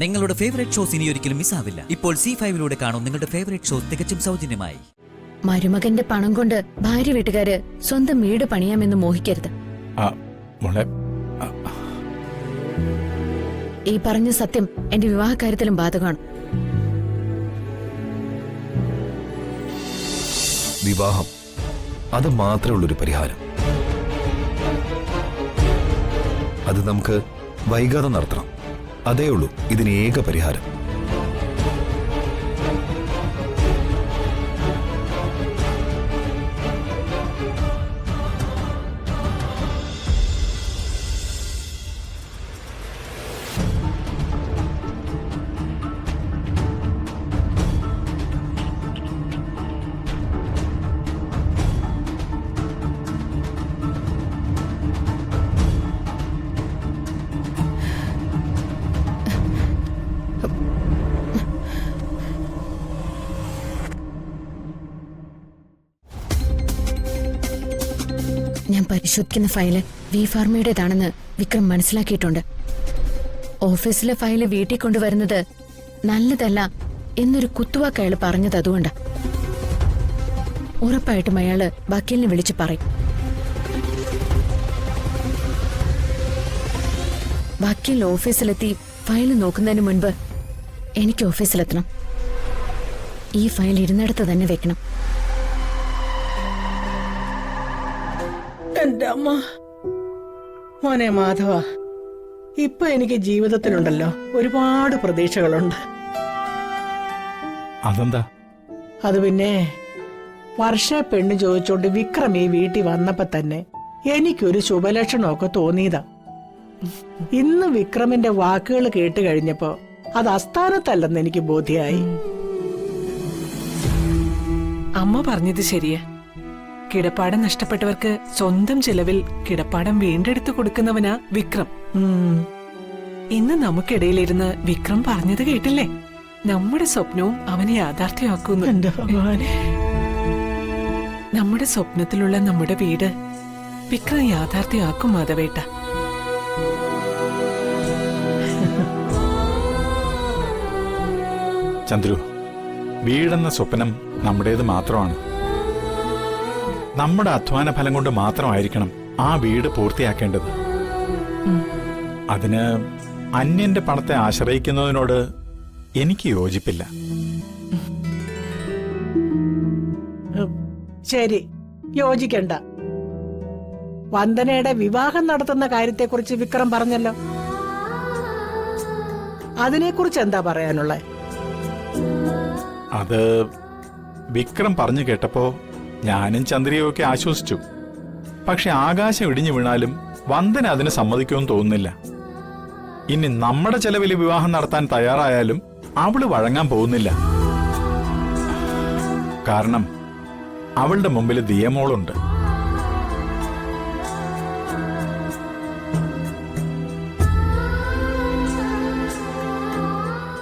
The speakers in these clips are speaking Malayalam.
നിങ്ങളുടെ ഫേവറേറ്റ് ഷോസ് ഇനി ഒരിക്കലും മിസ്സാവില്ല. ഇപ്പോൾ C5 കാണും നിങ്ങളുടെ ഫേവറേറ്റ് ഷോസ് തികച്ചും സൗജന്യമായി. മരുമകന്റെ പണം കൊണ്ട് ഭാര്യ വീട്ടുകാര് സ്വന്തം വീട് പണിയാമെന്ന് മോഹിക്കരുത്. ഈ പറഞ്ഞ സത്യം എന്റെ വിവാഹകാര്യത്തിലും ബാധകമാണ്. വിവാഹം അത് മാത്രമുള്ളൊരു പരിഹാരം. അത് നമുക്ക് വൈകാതെ നടത്തണം. അതേ ഉള്ളൂ ഇതിന് ഏക പരിഹാരം. ഞാൻ പരിശോധിക്കുന്ന ഫയല് V-Pharmയുടേതാണെന്ന് വിക്രം മനസ്സിലാക്കിയിട്ടുണ്ട്. ഓഫീസിലെ ഫയല് വീട്ടിൽ കൊണ്ടുവരുന്നത് നല്ലതല്ല എന്നൊരു കുത്തുവാക്ക് അയാൾ പറഞ്ഞത് അതുകൊണ്ടാ. ഉറപ്പായിട്ടും അയാള് വക്കീലിനെ വിളിച്ചു പറയും. വക്കീൽ ഓഫീസിലെത്തി ഫയല് നോക്കുന്നതിന് മുൻപ് എനിക്ക് ഓഫീസിലെത്തണം. ഈ ഫയൽ ഇരുന്നിടത്ത് തന്നെ വെക്കണം. എന്റെ അമ്മ, മോനെ മാധവ, ഇപ്പൊ എനിക്ക് ജീവിതത്തിലുണ്ടല്ലോ ഒരുപാട് പ്രതീക്ഷകളുണ്ട്. അതെന്താ? അത് പിന്നെ വർഷ പെണ്ണ് ചോദിച്ചോണ്ട് വിക്രം ഈ വീട്ടിൽ വന്നപ്പോ തന്നെ എനിക്കൊരു ശുഭലക്ഷണമൊക്കെ തോന്നിയതാ. ഇന്ന് വിക്രമിന്റെ വാക്കുകൾ കേട്ട് കഴിഞ്ഞപ്പോ അത് അസ്ഥാനത്തല്ലെന്ന് എനിക്ക് ബോധ്യായി. അമ്മ പറഞ്ഞത് ശരിയാ. കിടപ്പാടം നഷ്ടപ്പെട്ടവർക്ക് സ്വന്തം ചെലവിൽ കിടപ്പാടം വീണ്ടെടുത്തു കൊടുക്കുന്നവനാ വിക്രം. ഇന്ന് നമുക്കിടയിലിരുന്ന് വിക്രം പറഞ്ഞത് കേട്ടില്ലേ? നമ്മുടെ സ്വപ്നവും അവനെ യാഥാർത്ഥ്യമാക്കുന്നു. എന്റെ ഭഗവാനെ, നമ്മുടെ സ്വപ്നത്തിലുള്ള നമ്മുടെ വീട് വിക്രം യാഥാർത്ഥ്യമാക്കും മാധവേട്ട. ചന്ദ്രു, വീടെന്ന സ്വപ്നം നമ്മുടേത് മാത്രമാണ്. നമ്മുടെ അധ്വാന ഫലം കൊണ്ട് മാത്രമായിരിക്കണം ആ വീട് പൂർത്തിയാക്കേണ്ടത്. അതിന് അന്യന്റെ പണത്തെ ആശ്രയിക്കുന്നതിനോട് എനിക്ക് യോജിപ്പില്ല. ശരി, യോജിക്കണ്ട. വന്ദനയുടെ വിവാഹം നടത്തുന്ന കാര്യത്തെക്കുറിച്ച് വിക്രം പറഞ്ഞല്ലോ. അതിനെക്കുറിച്ച് എന്താ പറയാനുള്ളത്? അത് വിക്രം പറഞ്ഞു കേട്ടപ്പോ ഞാനും ചന്ദ്രിയൊക്കെ ആശ്വസിച്ചു. പക്ഷെ ആകാശം ഇടിഞ്ഞു വീണാലും വന്ദന അതിന് സമ്മതിക്കുമെന്ന് തോന്നുന്നില്ല. ഇനി നമ്മുടെ ചെലവിൽ വിവാഹം നടത്താൻ തയ്യാറായാലും അവള് വഴങ്ങാൻ പോകുന്നില്ല. കാരണം അവളുടെ മുമ്പിൽ ദിയമോളുണ്ട്.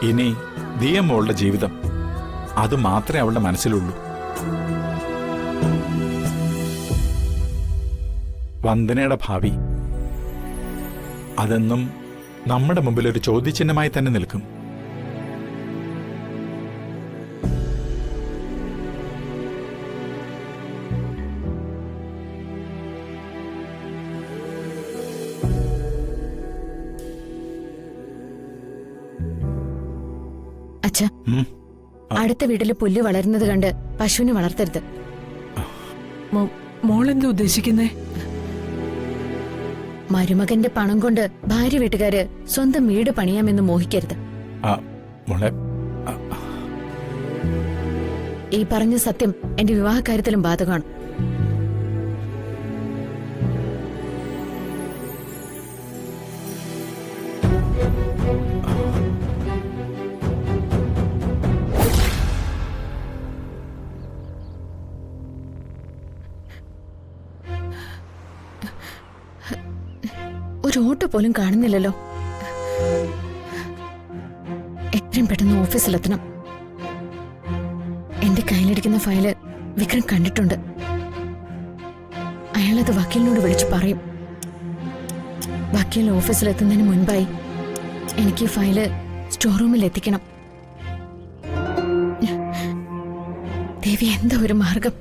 ഇനി ദിയമോളുടെ ജീവിതം അത് മാത്രമേ അവളുടെ മനസ്സിലുള്ളൂ. വന്ദനയുടെ ഭാവി അതെന്നും നമ്മുടെ മുമ്പിൽ ഒരു ചോദ്യചിഹ്നമായി തന്നെ നിൽക്കും. അച്ഛാ, അടുത്ത വീട്ടില് പുല്ല് വളരുന്നത് കണ്ട് പശുവിനെ വളർത്തരുത്. മോളെന്താ ഉദ്ദേശിക്കുന്നേ? മരുമകന്റെ പണം കൊണ്ട് ഭാര്യ വീട്ടുകാര് സ്വന്തം വീട് പണിയാമെന്ന് മോഹിക്കരുത്. ഈ പറഞ്ഞ സത്യം എന്റെ വിവാഹകാര്യത്തിലും ബാധകമാണ്. ഒരു ഓട്ടോ പോലും കാണുന്നില്ലല്ലോ. എത്രയും പെട്ടെന്ന് ഓഫീസിലെത്തണം. എന്റെ കയ്യിലിരിക്കുന്ന ഫയല് വിക്രം കണ്ടിട്ടുണ്ട്. അയാളത് വക്കീലിനോട് വിളിച്ചു പറയും. വക്കീൽ ഓഫീസിലെത്തുന്നതിന് മുൻപായി എനിക്ക് ഈ ഫയല് സ്റ്റോർ റൂമിൽ എത്തിക്കണം. ദേവി, എന്താ ഒരു മാർഗം?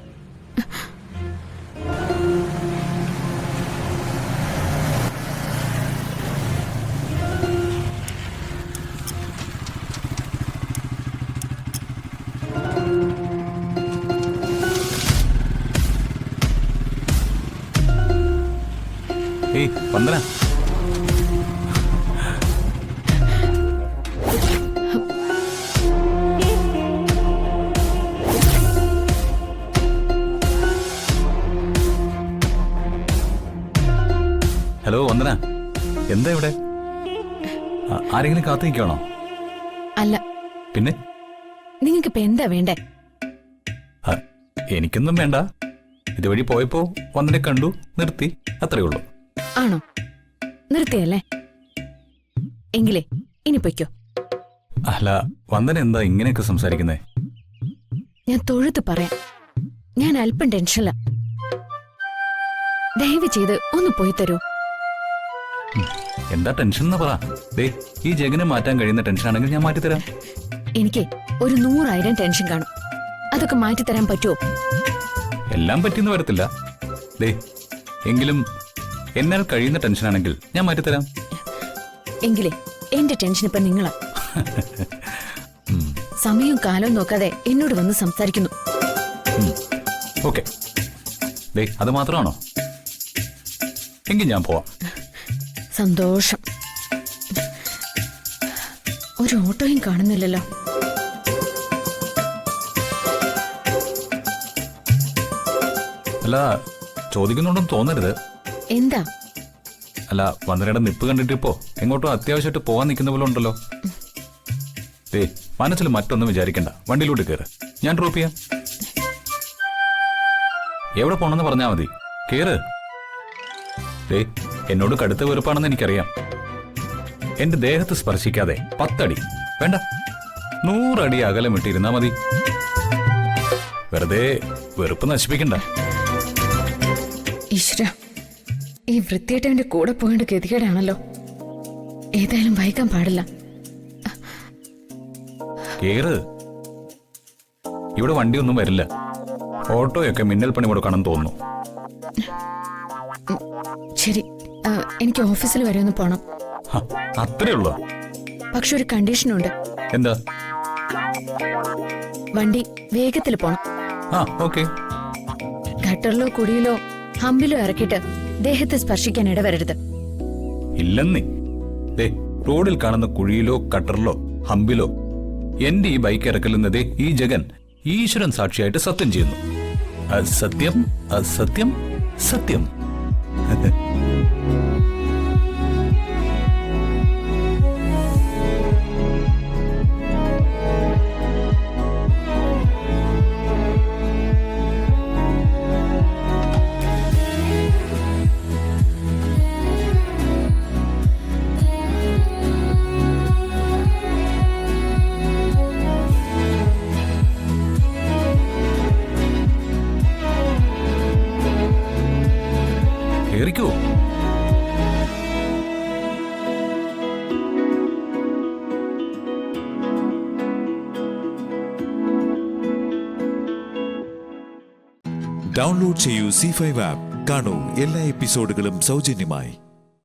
ഏയ് വന്ദന, ഹലോ വന്ദന, എന്താ ഇവിടെ? ആരെങ്കിലും കാത്തു നിൽക്കണോ? അല്ല, പിന്നെ നിങ്ങൾക്കിപ്പോ എന്താ വേണ്ടേ? എനിക്കൊന്നും വേണ്ട. ഇതുവഴി പോയപ്പോ വന്ദനെ കണ്ടു, നിർത്തി, അത്രേ ഉള്ളൂ. ആണോ? നിർത്തിയല്ലേ? എങ്കിലേ ഇനി പൊയ്ക്കോ. അല്ല, വന്ദന എന്താ ഇങ്ങനെയൊക്കെ സംസാരിക്കുന്നേ? ഞാൻ തൊഴുത്ത് പറയാം. ഞാൻ അല്പം ടെൻഷനില്ല. ദയവ് ചെയ്ത് ഒന്ന് പോയി തരൂ. എന്താ ടെൻഷൻ എന്ന് പറ. ദേ, ഈ ജഗനെ മാറ്റാൻ കഴിയുന്ന ടെൻഷൻ ആണെങ്കിൽ ഞാൻ മാറ്റിത്തരാം. എനിക്ക് ഒരു 100,000 ടെൻഷൻ കാണും. അതൊക്കെ മാറ്റിത്തരാൻ പറ്റുമോ? എല്ലാം പറ്റിയെന്ന് വരത്തില്ല. ദേ, എങ്കിലും എന്നാൽ കഴിയുന്ന ടെൻഷനാണെങ്കിൽ ഞാൻ മാറ്റിത്തരാം. എങ്കിലേ എന്റെ ടെൻഷൻ ഇപ്പൊ നിങ്ങളാ. സമയവും കാലവും നോക്കാതെ എന്നോട് വന്ന് സംസാരിക്കുന്നു. ഓക്കെ, ദേ, അത് മാത്രമാണോ? എങ്കിൽ ഞാൻ പോവാം. സന്തോഷം. ഒരു ഓട്ടോയും കാണുന്നില്ലല്ലോ. അല്ല, ചോദിക്കുന്നുണ്ടെന്ന് തോന്നരുത്. എന്താ? അല്ല, വന്ദനയുടെ നിപ്പ് കണ്ടിട്ട് ഇപ്പോ എങ്ങോട്ടോ അത്യാവശ്യമായിട്ട് പോകാൻ നിൽക്കുന്ന പോലെ ഉണ്ടല്ലോ. ദേ, മനസ്സിൽ മറ്റൊന്നും വിചാരിക്കണ്ട. വണ്ടിയിലോട്ട് കയറ്, ഞാൻ ഡ്രോപ്പ് ചെയ്യാം. എവിടെ പോണെന്ന് പറഞ്ഞാൽ മതി, കേറ്. ദേ, എന്നോട് കടുത്ത വെറുപ്പാണെന്ന് എനിക്കറിയാം. എന്റെ ദേഹത്ത് സ്പർശിക്കാതെ 10 അടി വേണ്ട, 100 അടി അകലം ഇട്ടിരുന്നാ മതി. വെറുതെ വെറുപ്പ് നശിപ്പിക്കണ്ട. ഈശ്വര, ഈ വൃത്തിയായിട്ടവന്റെ കൂടെ പോയിട്ട് ഗതികേടാണല്ലോ. ഏതായാലും വൈകാൻ പാടില്ല. കേറ്. ഇവിടെ വണ്ടിയൊന്നും വരില്ല. ഓട്ടോയൊക്കെ മിന്നൽ പണി കൊടുക്കാണെന്ന് തോന്നുന്നു. ശരി, എനിക്ക് ഓഫീസിൽ വരെ ഒന്ന് പോണം. അത്രേ ഉള്ളൂ. പക്ഷെ ഒരു കണ്ടീഷനുണ്ട്. എന്താ? വണ്ടി വേഗത്തിൽ പോണം. ഓക്കെ. ഗട്ടറിലോ കുടിയിലോ ഹമ്പിലോ ഇറക്കിയിട്ട് ദേഹത്തെ സ്പർശിക്കാൻ ഇടവരരുത്. ഇല്ലെന്നേ. ദേ, റോഡിൽ കാണുന്ന കുഴിയിലോ കട്ടറിലോ ഹമ്പിലോ എന്റെ ഈ ബൈക്ക് ഇറക്കലുന്നതേ ഈ ജഗൻ ഈശ്വരൻ സാക്ഷിയായിട്ട് സത്യം ചെയ്യുന്നു. സത്യം, സത്യം, സത്യം. കേറിക്കോ. ഡൗൺലോഡ് ചെയ്യൂ C5 ആപ്പ്. കാണൂ എല്ലാ എപ്പിസോഡുകളും സൗജന്യമായി.